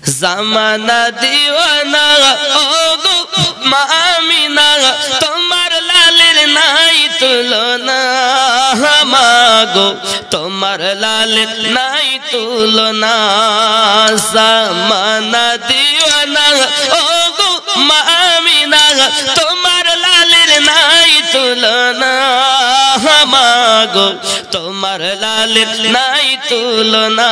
জামানা দিওয়ানা ওগো মা আমিনা তোমার লালের নাই তুলনা মাগো তোমার লালের নাই তুলনা জামানা দিওয়ানা ওগো মা আমিনা তোমার লালের নাই তুলনা মাগো তোমার লালের নাই তুলনা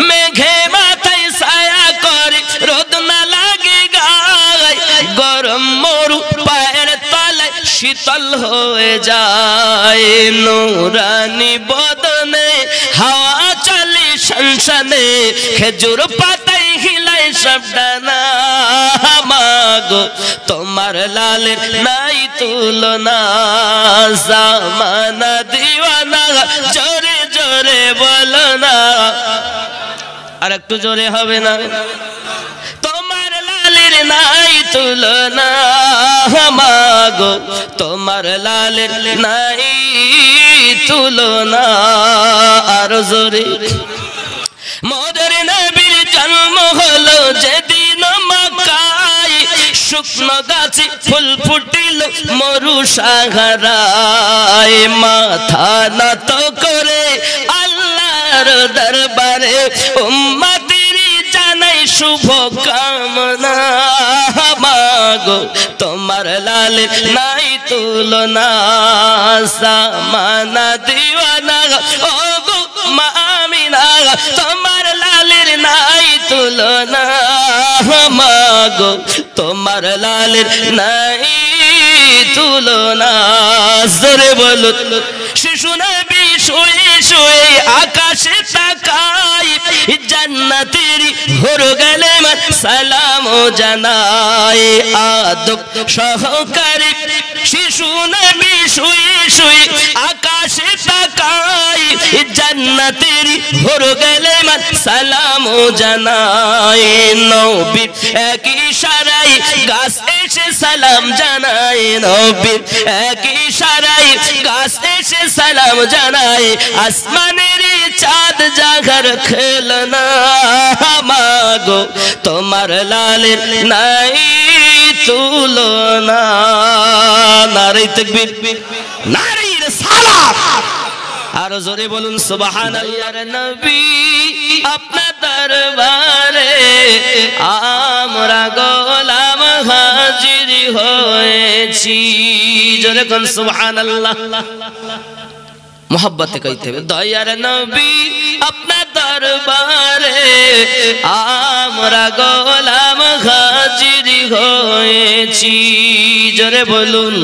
মেঘে মাথায় ছায়া করে রোদ না লাগে গায় গরম মরু পায়ের তলায় শীতল হয়ে যায় নুরানি বদনে হাওয়া চলে শনশনে খেজুর পাতায় হিলায় সব ডানা মাগো তোমার লালের নাই তুলনা জামানা দিওয়ানা জোরে জোরে বলো না আর একটু জোরে হবে না তোমার লালের নাই তুলনা মাগো তোমার লালের নাই তুলনা আর জোরে মোদের নবীর জন্ম হলো যেদিন মক্কায় শুকনো গাছে ফুল ফুটিল মরু সাহারায় মাথা নত করে আল্লাহর দরবারে উম্মতের জানাই শুভ কামনা মাগো তোমার লালের নাই তুলনা জামানা দিওয়ানা ওগো মা আমিনা তোমার লালের নাই তুলনা মাগো তোমার লালের নাই তুলনা জোরে বলো শিশু নবী শুয়ে শুয়ে আকাশে তাকায় জান্নাতের হুর গেলে সালাম জানায় আদব সহকারে শিশু নবী শুয়ে শুয়ে আকাশে তাকায় জান্নাতের হুর গেলে সালাম জানায় নবী এক ইশারায় গাছ এসে সালাম জানায় নবী এক ইশারায় গাছ এসে সালাম জানায় আসমানের চাঁদ জাগর খেলনা মাগো তোমার লালের নাই তুলনা নারে তাকবীর নারে সালাত আর জোরে বলুন সুবহানাল্লাহ নবী আপনার দরবারে আমরা গোলাম হাজির হয়েছি জোরে কোন সুবহানাল্লাহ मोहब्बत कहते हुए दयार नबी अपना दरबारे आमरा गोलाम हाजिर होएছি জোরে বলুন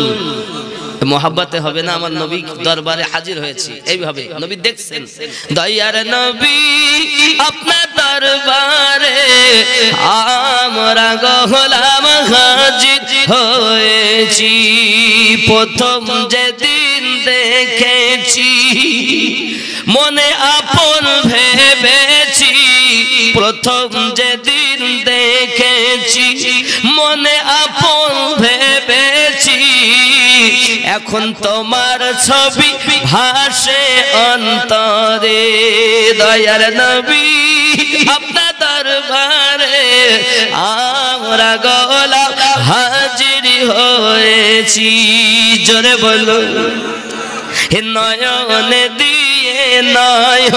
मोहब्बते হবে না আমার নবী দরবারে হাজির হয়েছি এইভাবে নবী দেখছেন দয়ার নবী আপনার দরবারে আমরা গোলাম হাজির হয়েছি প্রথম যেদিন দেখেছি মনে আপন ভেবেছি প্রথম যেদিন দেখেছি মনে আপন ভেবেছি এখন তোমার ছবি ভাসে অন্তরে দয়ার নবী আপনার দরবারে আমরা গোলাম হাজির হয়েছি জোরে বলো নয়নে দিয়ে নয়ন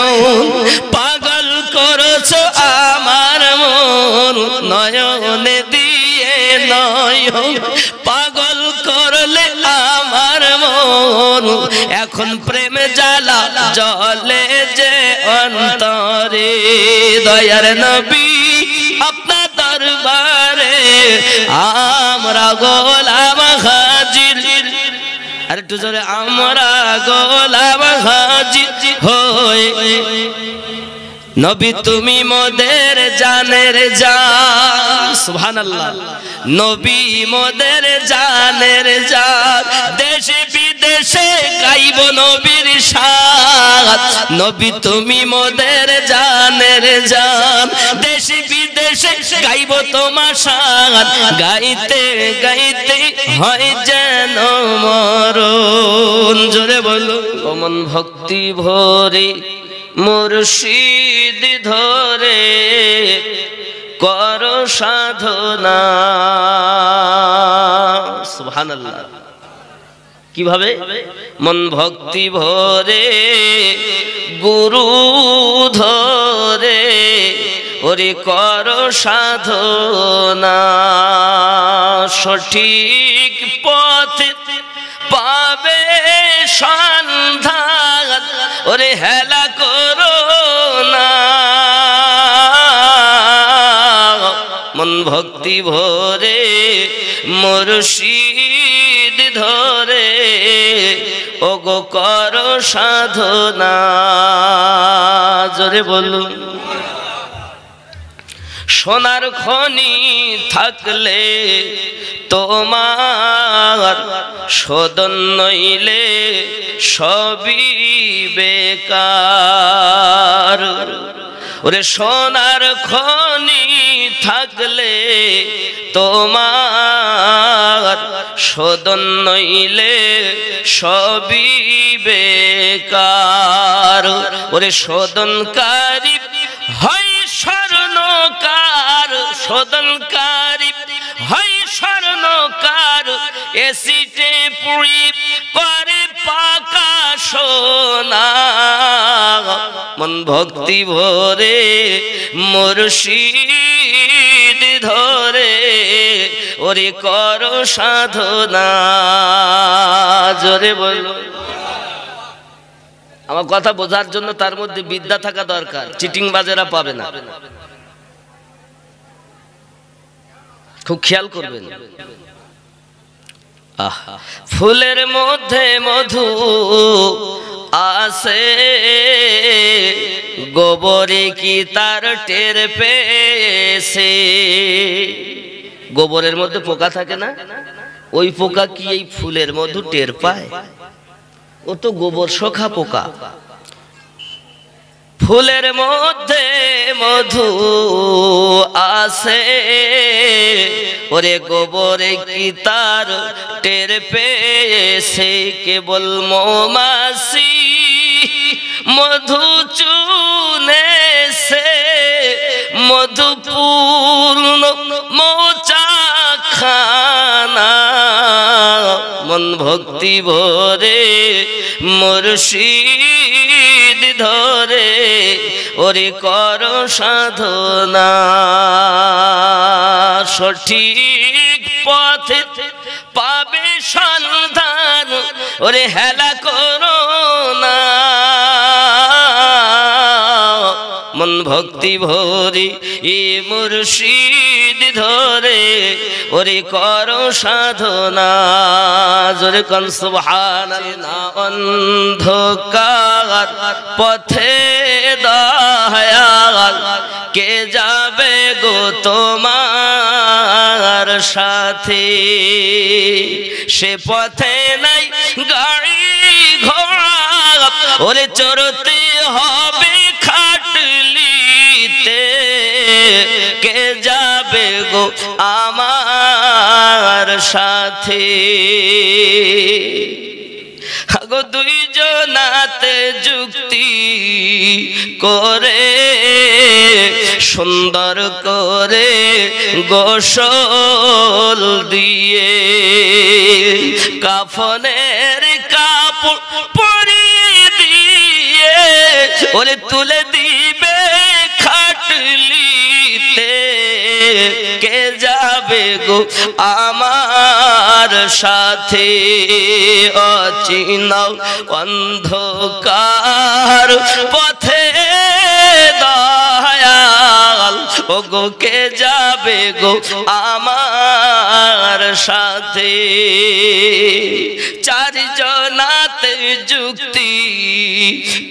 পাগল করছো আমার মন নয়নে দিয়ে নয়ন পাগল করলে আমার মন এখন প্রেম জ্বালা জ্বলে যে অন্তরে দয়ার নবী আপনার দরবারে আমরা গোলাম হাজির আর একটু জোরে আমরা গোলাম হাজির হয়ে নবী তুমি মোদের জানের জান সুবহানাল্লাহ নবী মোদের জানের জান দেশে বিদেশে গাইব নবীর শান নবী তুমি মোদের জানের জান দেশে বিদেশে গাইব তোমার শান গাইতে গাইতে হয় যেন মরণ জোরে বলো মন ভক্তি ভরে মুর্শিদ ধরে কর সাধনা। সুবহানাল্লাহ। কিভাবে? মন ভক্তি ভরে গুরু ধরে ওরে কর সাধনা। সঠিক পথে পাবে সন্ধান ওরে হেলা করো না। মন ভক্তি ভরে মুর্শিদ ধরে ওগো কর সাধনা। জোরে বলুন। সোনার খনি থাকলে তোমার শোধন নইলে সবই বেকার। ওরে সোনার খনি থাকলে তোমার শোধন নইলে সবই বেকার। ওরে শোধনকারী হয় স্বর্ণকার, শোধনকারী হয় স্বর্ণকার, এসিটে পুরি করে পাকা সোনা। মন ভক্তি ভরে মুর্শিদ ধরে ওরে কর সাধনা। জোরে বলো। আমার কথা বোঝার জন্য তার মধ্যে বিদ্যা থাকা দরকার, চিটিং বাজেরা পাবে না। খুব খেয়াল করবেন। ফুলের মধ্যে মধু আছে, গোবরে কি তার টের পেয়েছে? গোবরের মধ্যে পোকা থাকে না, ওই পোকা কি এই ফুলের মধু টের পায়? ও তো গোবর শোখা পোকা। ফুলের মধ্যে মধু আছে, ওরে গোবরে কি তার টের পেয়েছে? কেবল মৌমাছি মধু চুনেছে, মধুপূর্ণ মৌচাখানা। মন ভক্তি ভরে মুর্শিদ ধরে ওরে কর সাধনা। সঠিক পথে পাবে সন্ধান ওরে হেলা করো না। মন ভক্তি ভরে এ মুর্শিদ ধরে ওরে কর সাধনা। জোরে কোন সুবহানাল্লাহ। অন্ধকার পথে দয়াল কে যাবে গো তোমার সাথে? সে পথে নাই গাড়ি ঘোড়া ওরে চড়তে হবে খাটলিতে। কে যাবে গো আমার সাথে? গো দুইজনাতে যুক্তি করে সুন্দর করে গোসল দিয়ে কাফনের কাপড় পরিয়ে দিয়ে ওরে তুলে দিবে খাটলিতে। কে যাবে গো আমার সাথে? অচিনা অন্ধকার পথে দয়াল ও গো কে যাবে গো আমার সাথে? চারজনাতে যুক্তি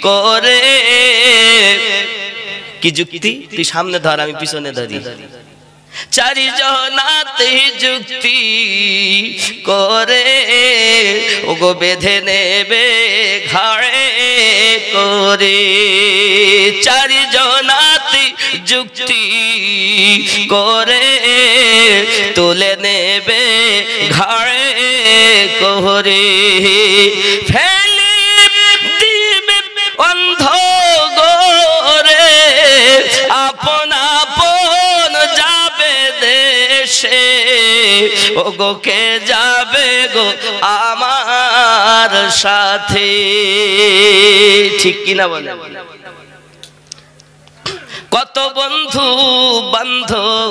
করে। কি যুক্তি? তুই সামনে ধর আমি পিছনে ধরি। চারজনাতে যুক্তি করে ওগো বেঁধে নেবে ঘাড়ে করে। চারজনাতে যুক্তি করে তুলে নেবে ঘাড়ে করে। ফেলে দিবে অন্ধ গোরে আপন আপন যা ও গো কে যাবে গো আমার সাথে, ঠিক কিনা বলে? কত বন্ধু বান্ধব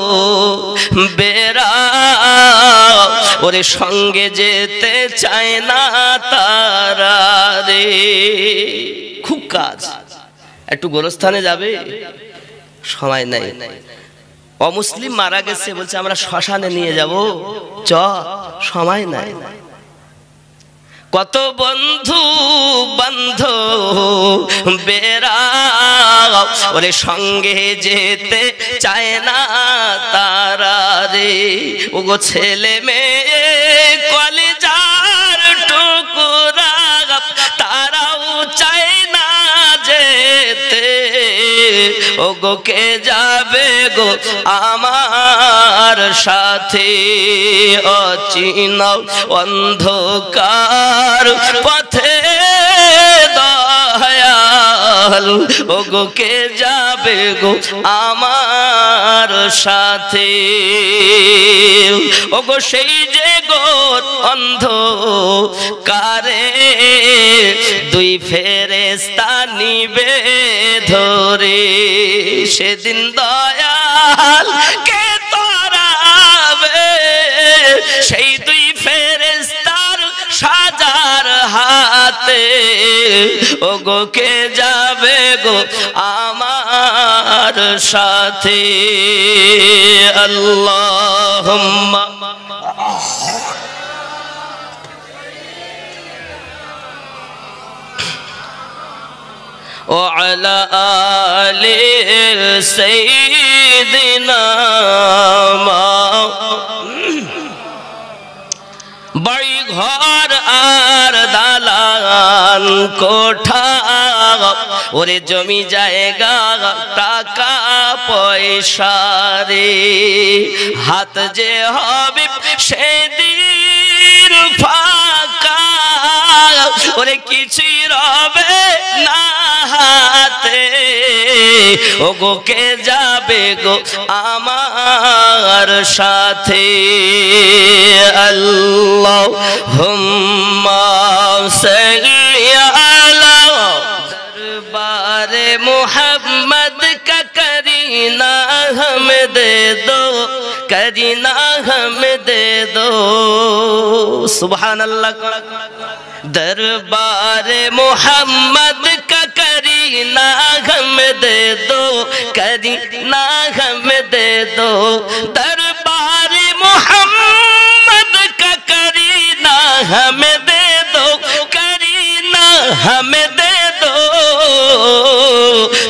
বেরা ওরে সঙ্গে যেতে চায় না তারা রে। খুব কাজ, একটু গোরস্থানে যাবে, সময় নাই। অমুসলিম মারা গেছে, বলছে আমরা শ্মশানে নিয়ে যাব, চ, সময় নাই। কত বন্ধু বান্ধব বেরা ওরে সঙ্গে যেতে চায় না তারা রে। ওগো ছেলে মেয়ে কলিজার টুকরা তারাও চায় না যেতে, ওগো কে যাবে গো আমার সাথে, অচিনা অন্ধকার পথে দয়াল, ওগো কে যাবে গো আমার সাথে, ওগো সেই যে গো অন্ধকারে দুই ফেরেশতা নিবে ধরে, সেদিন দয়াল কে তরাবে সেই দুই ফেরেশতার সাজার হাতে, ওগো কে যাবে গো আমার সাথে। আল্লাহুম্মা وعلى آل سيدنا বাড়ি ঘর আর দালান কোঠা ওরে জমি জায়গা টাকা পয়সা রে, হাত যে হবে সেদিন ফাঁকা ওরে কিছুই রবে না হাতে, ওগো কে যাবে গো আমার সাথে। আল্লাহুম্মা সাল্লি আলা দরবারে মুহাম্মদ কা करीना हम दे दो, करीना हम दे दो। सुभान अल्लाह। दरबार मोहम्मद का करीना हम दे दो, करीना हम दे दो। दरबार मोहम्मद का करीना हम दे दो, करीना हम दे दो।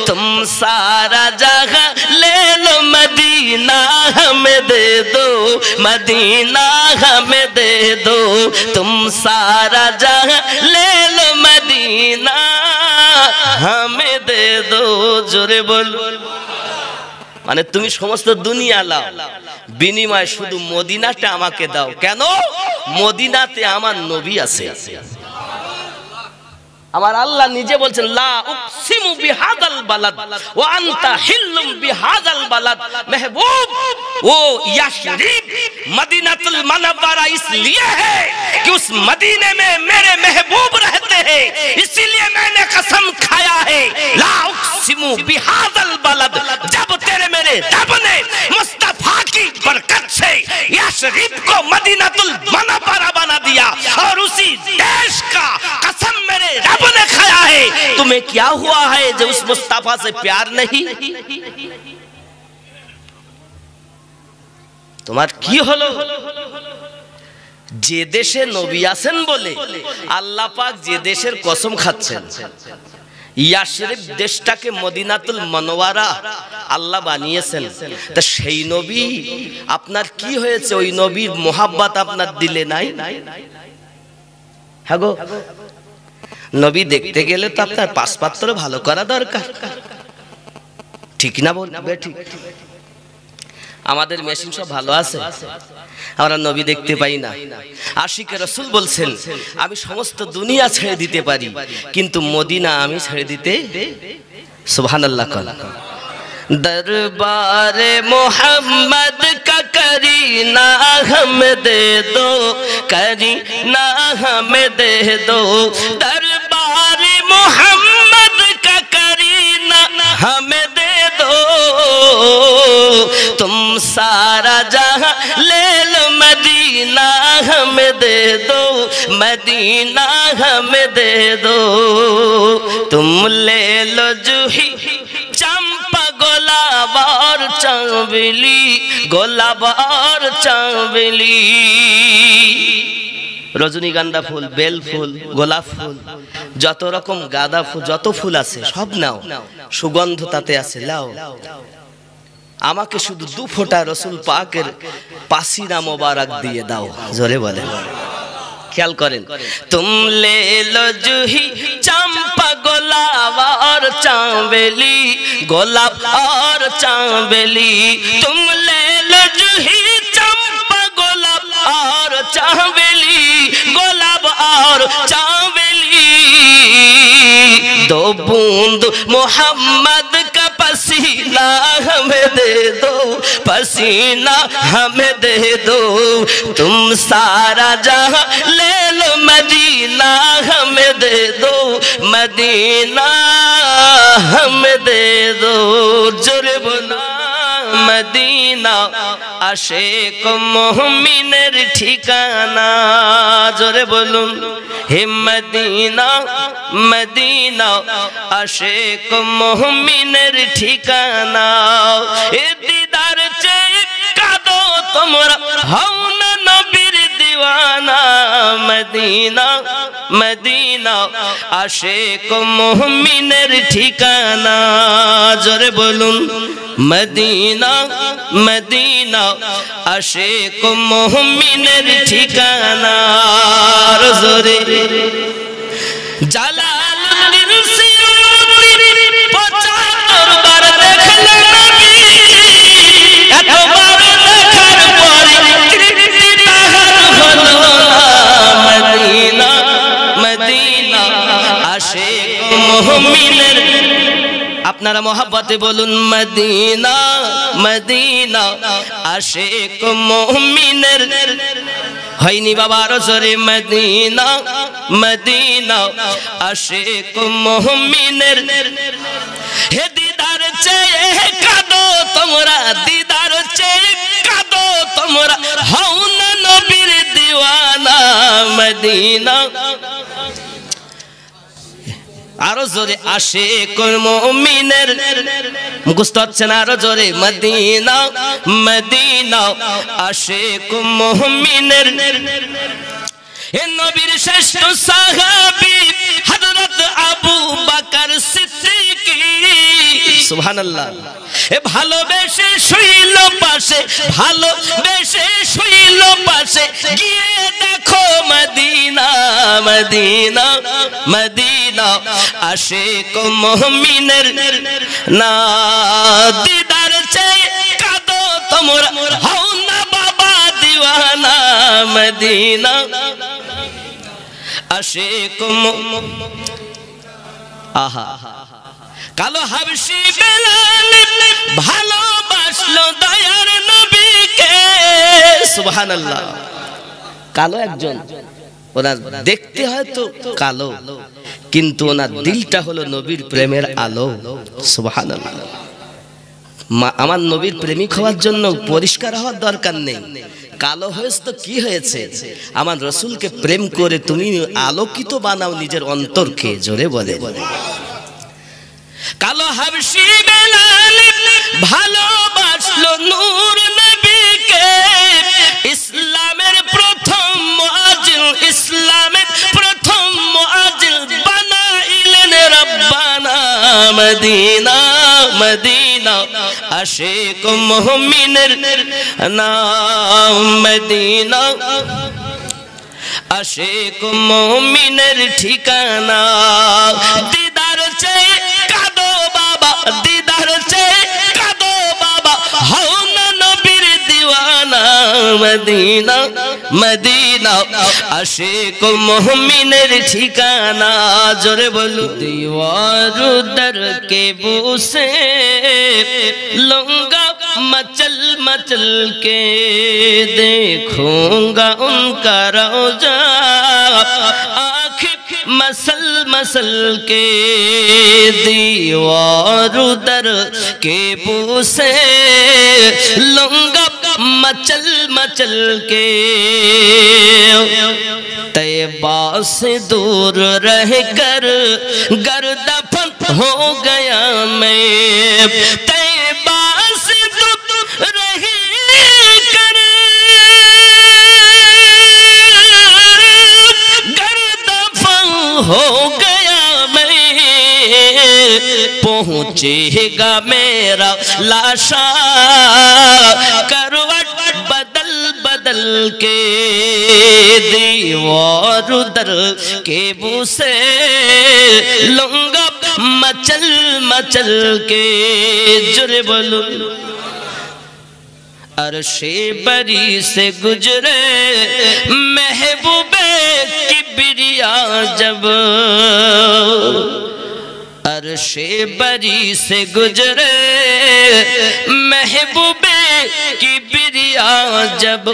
तुम सारा जगह ले लो, मदीना हमें दे दो, मदीना हमें दे दो। तुम सारा जगह ले लो, मदीना हमें दे दो। जोरे बोलो। মানে তুমি সমস্ত দুনিয়া লাও, বিনিময়ে শুধু মদিনাটা আমাকে দাও। কেন? মদিনাতে আমার নবী আছে। আমার আল্লাহ নিজে বলছেন, লা উকসিমু বিহাযাল বালাদ ওয়া আনতা হিল্লুম বিহাযাল বালাদ। महबूब वो यशरीफ मदीनातुल मुनव्वरा इसलिए है कि उस मदीने में मेरे महबूब रहते हैं, इसीलिए मैंने कसम खाया है, ला उकसिमु बिहाज़ल बलद। जब तेरे मेरे रब ने मुस्तफा की बरकत से यशरीफ को मदीनातुल मुनव्वरा बना दिया और उसी देश का कसम मेरे रब ने खाया है, तुम्हें क्या हुआ है जो उस मुस्तफा से प्यार नहीं? তোমার কি হলো? যে দেশে নবী আছেন বলে আল্লাহ পাক যে দেশের কসম খাচ্ছেন, ইয়াশরিফ দেশটাকে মদিনাতুল মুনওয়ারা আল্লাহ বানিয়েছেন। তা সেই নবী আপনার কি হয়েছে? ওই নবীর মোহাব্বত আপনার দিলে নাই? হ্যাঁ গো, নবী দেখতে গেলে তো আপনার পাসপত্র ভালো করা দরকার, ঠিক না বলবে? ঠিক। আমাদের মেশিন সব ভালো আছে, আমরা নবী দেখতে পাই না। আশিকে রাসূল বলছেন, আমি সমস্ত দুনিয়া ছেড়ে দিতে পারি, কিন্তু মদিনা আমি ছেড়ে দিতে। সুবহানাল্লাহ। দরবারে মুহাম্মদ কা करीना हमें दे दो, करीना हमें दे दो, दरबार मोहम्मद का करीना हमें दे दो। तुम सारा जहां ले लो, मदीना हमें दे दो, मदीना हमें दे दो। तुम ले लो जूही चंपा गुलाब और चमेली, गोलाब और चमेली। रजनीगंधा फुल, बेल फुल, गोलाप फुल, যত রকম গাঁদা ফুল, যত ফুল আছে সব নাও, সুগন্ধ তাতে আছে, লাও। আমাকে শুধু 2 ফোঁটা রসুল পাকের পাসিনা মোবারক দিয়ে দাও। জোরে বলেন, ख्याल करें। तुम ले लो जूही चंपा गुलाब और चमेली, गोलाब और चमेली। तुम ले लो जूही चंपा गुलाब और चमेली, गोलाब और चमेली। 2 बूंद मोहम्मद का पसीना हमें दे दो, पसीना हमें दे दो। तुम सारा जहां ले लो, मदीना हमें दे दो, मदीना हमें दे दो। जोरे बोला मदीना आशिक मोमिनेर ठिकाना। जोरे बोलुन हे मदीना, मदीना आशिक मोमिनेर ठिकाना। ए दीदार চেয়ে কাঁদো তোমরা, হও না নবীর दीवाना। मदीना, मदीना आशिक मोमिनेर ठिकाना। जोरे बोलुन मदीना, मदीना आशिक मोमिनेर ठिकाना। जोरे জালালউদ্দিন সিয়ুতি 75 বার দেখলেন নবী, এতবার দেখার পরে তৃপ্তি তাহার হলো না। মদিনা, মদিনা আশিক মুমিনের। আপনারা মোহাব্বতে বলুন মদিনা, মদিনা আশিক মুমিনের। হয়নি বাবা আরো জোরে মদিনা, মদিনা আশিক মুমিনের। হে দিদার চেয়ে কাঁদো তোমরা, দিদার চেয়ে কাঁদো তোমরা, হও না নবীর দিওয়ানা। মদিনা আরো জোরে আশিক মুমিনের। মুখস্থ হচ্ছে না, আরো জোরে মদিনা, মদিনা আশিক মুমিনের। এ নবীর শ্রেষ্ঠ সাহাবী হযরত আবু বকর সিদ্দিক, সুবহানাল্লাহ। এ ভালোবেসে শুইল পাশে, ভালোবেসে শুইল পাশে, গিয়ে দেখো মদিনা, মদিনা, মদিনা আশিক মুমিনের। না দিদার চেয়ে কাঁদো তোমরা, হও না বাবা দিওয়ানা। মদিনা আশিক আহা কালো হাবশি বেলাল ভালোবাসলো দয়ার নবীকে। সুবহানাল্লাহ। কালো একজন, ওনার দেখতে হয়তো কালো, কিন্তু ওনার দিলটা হলো নবীর প্রেমের আলো। সুবহানাল্লাহ। আমার নবীর প্রেমিক হওয়ার জন্য পরিষ্কার হওয়ার দরকার নেই। কালো হয়েছে তো কি হয়েছে, আমার রসুলকে প্রেম করে তুমি আলোকিত বানাও নিজের অন্তরকে। জোরে বলে কালো হাবশি বেলাল ভালোবাসলো নূর নবীকে। ইসলামের প্রথম মুআজ্জিন, ইসলামের প্রথম মুআজ্জিন বানাইলেন রব্বানা। মদিনা, মদিনা আশিক মুমিনের নাম। মদিনা আশিক মুমিনের ঠিকানা। দিদার চেয়ে কাঁদো বাবা, দিদার চেয়ে কাঁদো বাবা, হও না নবীর দিওয়ানা। মদিনা, মদিনা আশিক মুমিনের ঠিকানা। জোরে বলু दीवार दर के बूसे लूंगा मचल मचल के देखूंगा उनका रोजा, आँखें मसल मसल के दीवार दर के बूसे लूंगा मचल मचल के। तैयबा से दूर रह कर गर दफन हो गया मैं, तैयबा से दूर रह कर गर दफन हो गया मैं, पहुंचेगा मेरा लाशा करवट बदल बदल के दीवार दर के बूसे लूंगा मचल मचल के। जुरे बोलो अर्शे बरी से गुजरे महबूबे किबरिया जब, अर्शे बरी से गुजरे महबूबे किबरिया जब,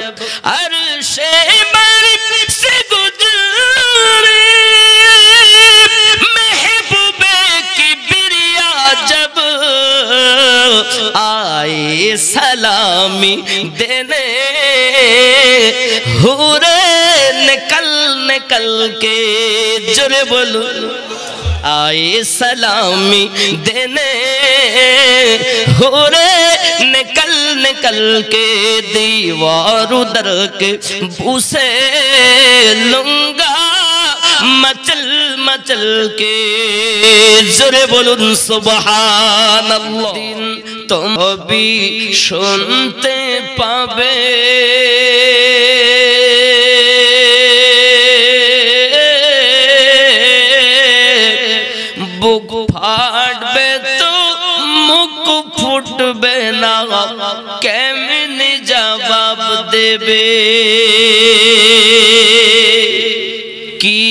अर्शे बरी से गुजरे महबूबे किबरिया जब, आए सलामी देने हुरे निकल निकल के। जुरे बोलो आए सलामी देने होरे निकल निकल के दीवार दर के बूसे लूंगा मचल मचल के। जोरे बोलूं सुबहान अल्लाह। तुम भी सुनते पावे बुक फाड़बे तो मुख फुटबे ना, केमने जवाब देबे की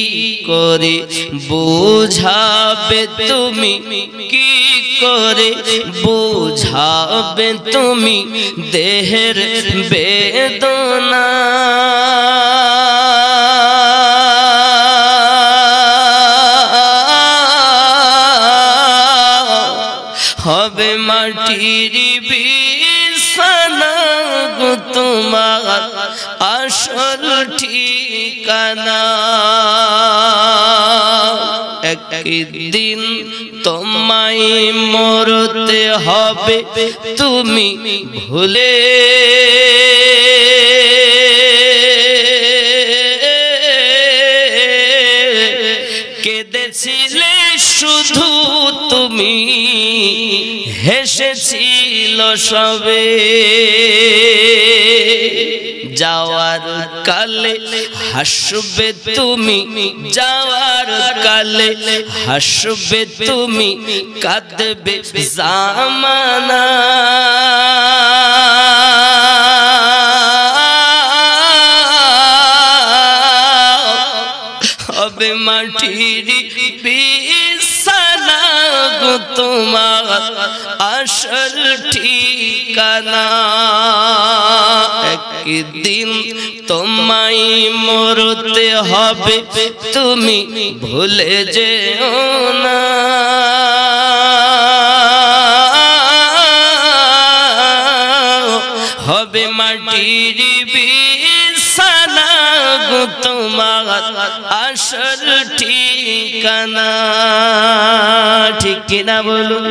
करे बुझाबे तुमी, की करे बुझाबे तुमी देहर बेदना। হবে মাটির বিছানা গো তোমার আসল ঠিকানা, একদিন তোমায় মরতে হবে তুমি ভুলে কেঁদেছিলে শুধু তুমি, হেসেছিল সবে যাওয়ার কালে হাসবে তুমি, যাওয়ার কালে হাসবে তুমি কাঁদবে জামানা। হবে মাটির বিছানা গো তোমার আসল ঠিকানা, একদিন তোমায় মরতে হবে তুমি ভুলে যেও না। হবে মাটির বিছানা গো তোমার আসল ঠিকানা। ঠিক কিনা বলুন?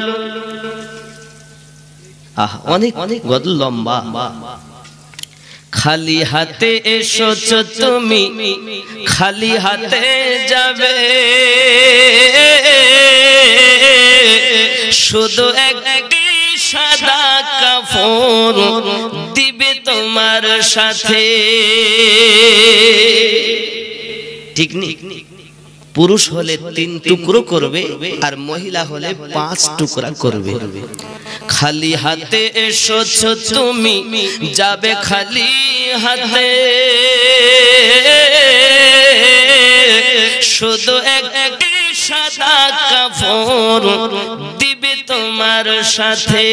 অনেক অনেক গজল লম্বা। খালি হাতে এসেছো তুমি, খালি হাতে যাবে, শুধু একটি সাদা কাফন দিবে তোমার সাথে। ঠিক নেই? পুরুষ হলে 3 টুকরো করবে আর মহিলা হলে 5 টুকরা করবে। খালি হাতে এসেছো তুমি, যাবে খালি হাতে, শুধু একটি সাদা কাফন দিবে তোমার সাথে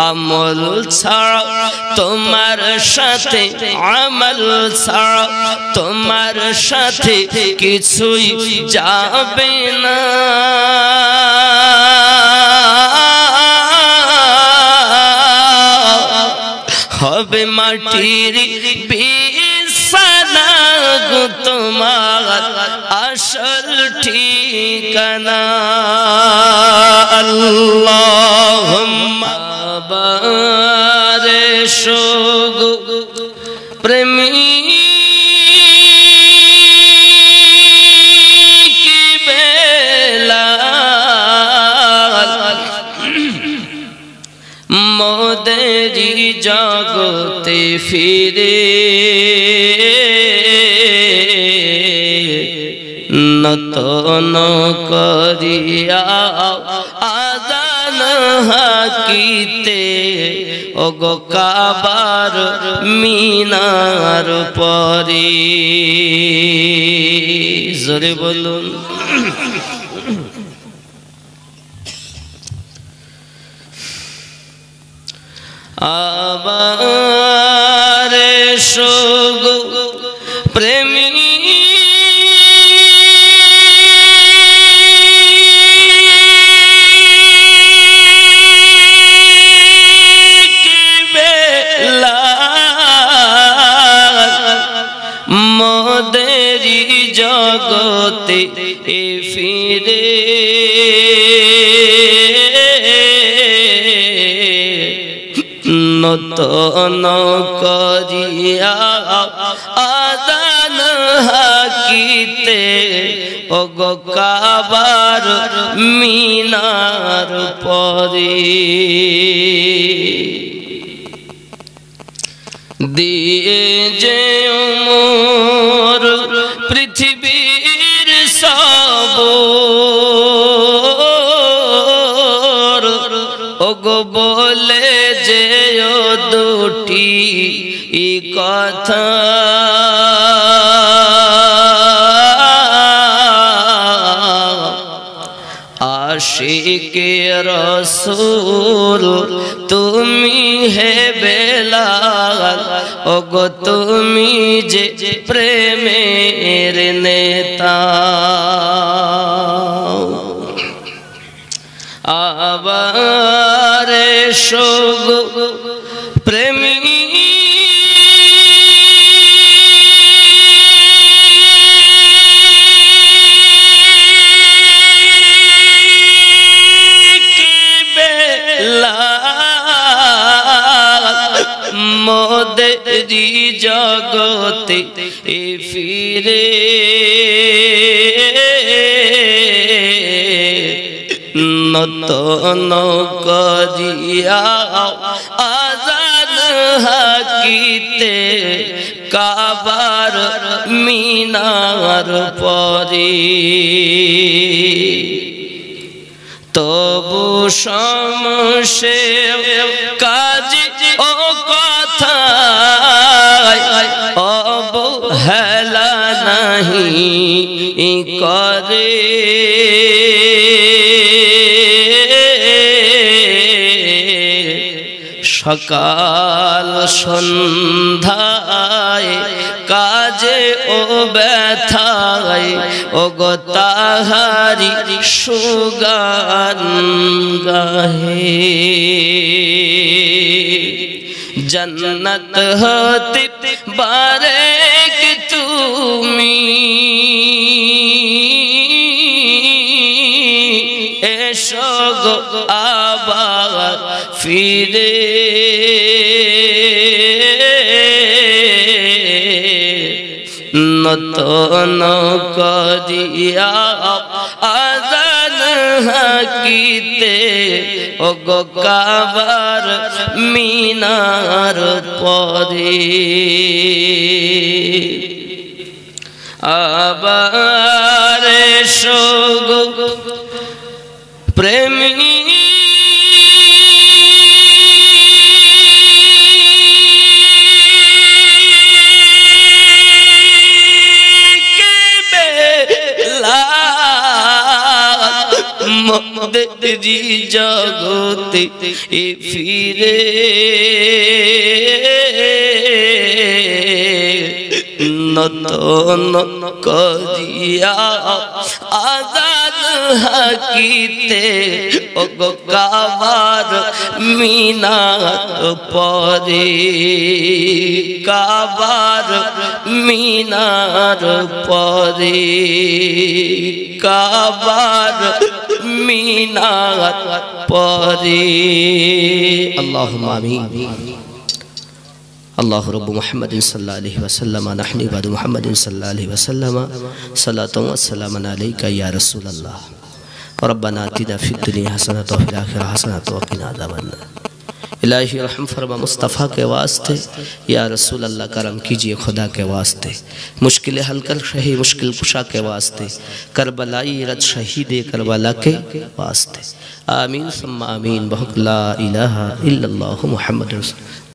আমল ছাড়া তোমার সাথে আমল ছাড়া তোমার সাথে কিছুই যাবে না হবে মাটির বিছানা গো তোমার আসল ঠিকানা আল্লাহুম্মা বারেশো গো প্রেমী মোদেরি জগতে ফিরে নতন করিয়া আযান হাকিতে ওগো কাবার মিনার পরে জোরে বলুন আবার এসো প্রেমী মোদেরি জগতে ফিরে নতন করিয়া আযান হাকিতে ওগো কাবার মিনার পরে দিয়ে যে মোর পৃথিবীর সব ওগো বলে যে দুটি কথা আশিকে রাসূল তুমি হে বেলাল ওগো তুমি যে প্রেমের নেতা আবার এসো প্রেমী মোদেরি জগতে ফিরে নতন করিয়া আযান হাকিতে কাবার মিনার পরে তবু সমসে কাজ ও কথা অবহেলা নাহি করে সকাল সন্ধ্যায় কাজে ও ব্যথায় ওগো তাহারি সুগান গাহে जन्नत होती बारेक তুমি এসো গো আবার ফিরে নতন করিয়া আযান হাকিতে ওগো কাবার মিনার পরে আবার এসো গো প্রেমী মোদেরি फिरे नतन करिया आजाद हाकीते ओगो काबार मीनार परे काबार मीनार परे काबार मीनार परे अल्लाहुम्मा आमीन। अल्लाह रब्बु मुहम्मदिन सल्लल्लाहु अलैहि वसल्लम नहनु इबादु मुहम्मदिन सल्लल्लाहु अलैहि वसल्लम सलातु व सलामुन अलैका या रसूल अल्लाह रब्बना आतिना फिद दुनिया हसनतन व फिल आखिरति हसनतन व क़िना अज़ाबन्नार। इलाही रहम फरमा मुस्तफ़ा के वास्ते या रसूल अल्लाह करम कीजिए खुदा के वास्ते, मुश्किल हल कर शही मुश्किल कुशा के वास्ते, करबलाई रज शहीद करबला के वास्ते। आमीन सुम्मा आमीन। बहुक ला इलाहा इल्लल्लाहु मुहम्मदुर रसूलुल्लाह।